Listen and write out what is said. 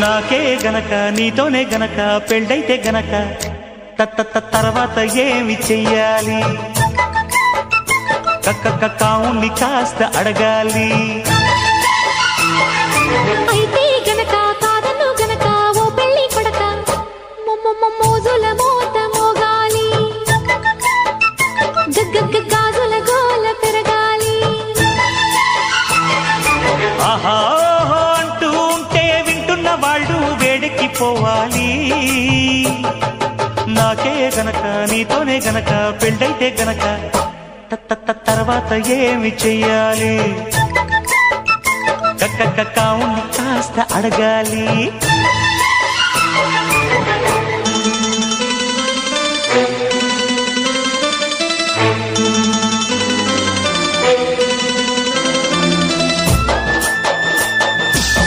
నాకే గనక నీతోనే గనక పెళ్ళైతే గనక తర్వాత ఏమి చెయ్యాలి? కావుని కాస్త అడగాలి. అయితే గనక కాదను గనక ఓ పెళ్ళి కొడక మోజుల మోత మోగాలి. గాజుల గోల పెరగాలి. ఆహా అంటూ ఉంటే వింటున్న వాళ్ళు వేడెక్కిపోవాలి. నాకే గనక నీతోనే గనక పెళ్ళైతే గనక తర్వాత ఏమి చెయ్యాలి? కావుని కాస్త అడగాలి.